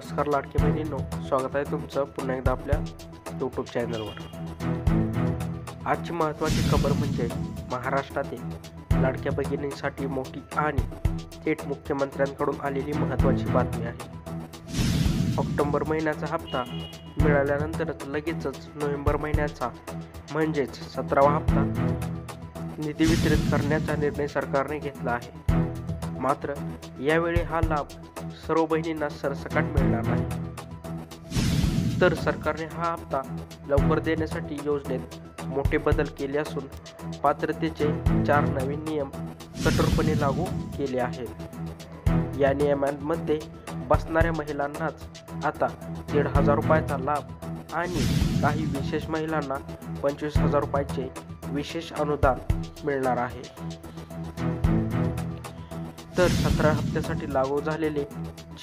नमस्कार लाडकी बहिणींनो, स्वागत आहे तुमचं पुन्हा एकदा आपल्या यूट्यूब चॅनलवर। आजची महत्त्वाची खबर म्हणजे महाराष्ट्रातील लाडक्या बहिणींसाठी मोठी आणि थेट मुख्यमंत्र्यांकडून आलेली महत्त्वाची बातमी आहे। ऑक्टोबर महिन्याचा हप्ता मिळाल्यानंतरच लगेचच नोव्हेंबर महिन्याचा म्हणजेच 17वा हप्ता निधी वितरित करण्याचा निर्णय सरकारने घेतला आहे। मात्र यावेळी हा लाभ सर्व बहिणींना सरसकट मिळणार नाही, तर सरकारने हा हप्ता लवकर देण्यासाठी योजनेत मोठे बदल केले असून पात्रतेचे 4 नवीन नियम कठोरपणे लागू केले आहेत। या नियमांमध्ये बसणाऱ्या महिलांनाच आता 1,500 रुपयाचा लाभ आणि काही विशेष महिलांना 25,000 रुपयाचे विशेष अनुदान मिळणार आहे। तर 17 हप्त्यासाठी लागू झालेले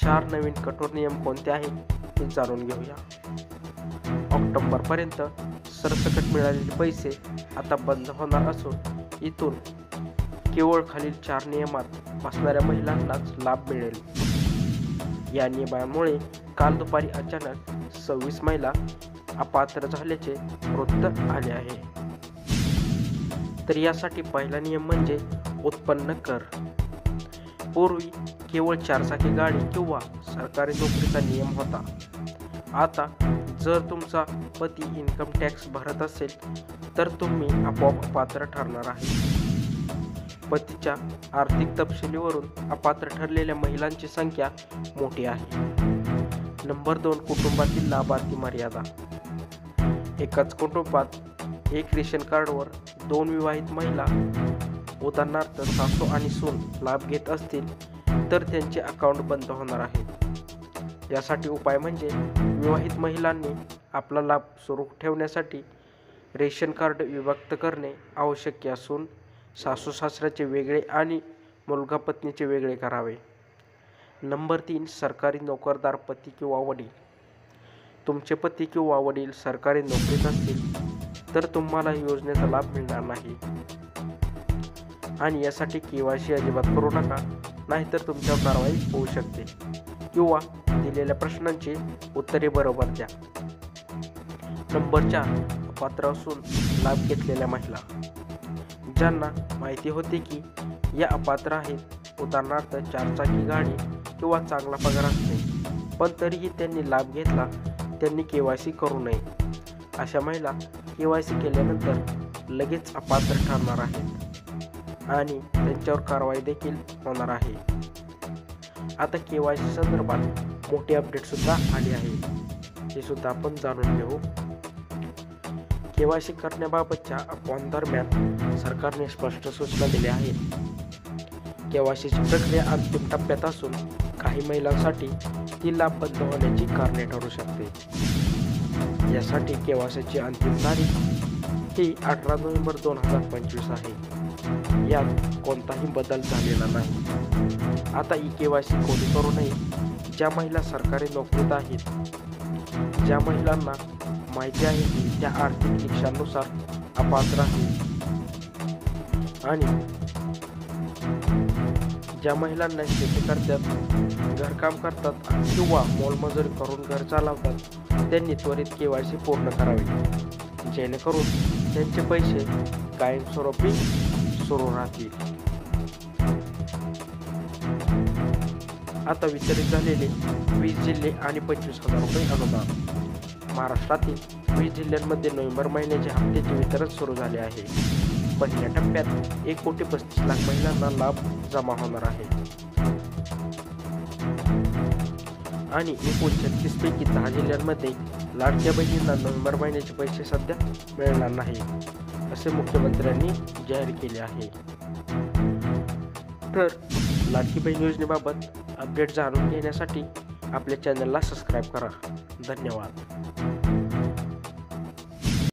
4 नवीन कठोर नियम कोणते आहेत ते जाणून घेऊया। ऑक्टोबरपर्यंत सरसकट मिळालेले पैसे आता बंद होणार असून इथून केवळ खालील 4 नियमात बसणाऱ्या महिलांनाच लाभ मिळेल। या नियमामुळे काल दुपारी अचानक 26 महिला अपात्र झाल्याचे वृत्त आले आहे। तर यासाठी पहिला नियम म्हणजे उत्पन्न कर। पूर्वी केवळ 4 चाकी गाडी किंवा सरकारी नोकरीचा नियम होता। आता जर तुमचा पती इन्कम टॅक्स भरत असेल तर तुम्ही आपोआप अपात्र ठरणार आहे। पतीच्या आर्थिक तपशिलीवरून अपात्र ठरलेल्या महिलांची संख्या मोठी आहे। नंबर 2, कुटुंबातील लाभार्थी मर्यादा। एकाच कुटुंबात एक रेशन कार्डवर 2 विवाहित महिला उदाहरणार्थ सासू आणि सून लाभ घेत असतील तर त्यांचे अकाउंट बंद होणार आहे। यासाठी उपाय म्हणजे विवाहित महिलांनी आपला लाभ सुरू ठेवण्यासाठी रेशन कार्ड विभक्त करणे आवश्यक असून सासू सासऱ्याचे वेगळे आणि मुलगा पत्नीचे वेगळे करावे। नंबर 3, सरकारी नोकरदार पती किंवा वडील। तुमचे पती किंवा वडील सरकारी नोकरीत असतील तर तुम्हाला योजनेचा लाभ मिळणार नाही आणि यासाठी KYC अजिबात करू नका, नाहीतर तुमच्यावर कारवाई होऊ शकते किंवा दिलेल्या प्रश्नांची उत्तरे बरोबर द्या। नंबर 4, अपात्र असून लाभ घेतलेल्या महिला। ज्यांना माहिती होते की या अपात्र आहेत, उदाहरणार्थ 4 चाकी गाडी किंवा चांगला पगार असणे, पण तरीही त्यांनी लाभ घेतला, त्यांनी KYC करू नये। अशा महिला KYC केल्यानंतर लगेच अपात्र ठरणार आहेत आणि त्यांच्यावर कारवाई देखील होणार आहे। आता KYC संदर्भात मोठी अपडेट सुद्धा आली आहे, हे सुद्धा आपण जाणून घेऊ। KYC करण्याबाबतच्या अफवांदरम्यान सरकारने स्पष्ट सूचना दिल्या आहेत। KYCची प्रक्रिया अंतिम टप्प्यात असून काही महिलांसाठी ती लाभ बंद होण्याची कारणे ठरू शकते। यासाठी KYCची अंतिम तारीख ही 18 नोव्हेंबर 2025 आहे। यात कोणताही बदल झालेला नाही। आता KYC कोणी करू नये? ज्या महिला सरकारी नोकरीत आहेत, ज्या महिलांना माहिती आहे की त्या आर्थिक निकषांनुसार अपात्र आहेत आणि ज्या महिलांना शेती करतात, घरकाम करतात किंवा मोलमजुरी करून घर चालवतात, त्यांनी त्वरित KYC पूर्ण करावे, जेणेकरून त्यांचे पैसे कायमस्वरूपी सुरू राहतील। आता वितरित झालेले 20 जिल्हे आणि 25,000 रुपये अनुदान। महाराष्ट्रातील 20 जिल्ह्यांमध्ये नोव्हेंबर महिन्याचे हप्त्याचे वितरण सुरू झाले आहे। पहिल्या टप्प्यात 1,35,00,000 महिलांना लाभ जमा होणार आहे आणि एकूण 36 पैकी 10 जिल्ह्यांमध्ये लाडक्या बहिणींना नोव्हेंबर महिन्याचे पैसे सध्या मिळणार नाही, असे मुख्यमंत्र्यांनी जाहीर केले आहे। तर लाडकी बहीण योजनेबाबत अपडेट जाणून घेण्यासाठी आपल्या चॅनलला सबस्क्राईब करा। धन्यवाद।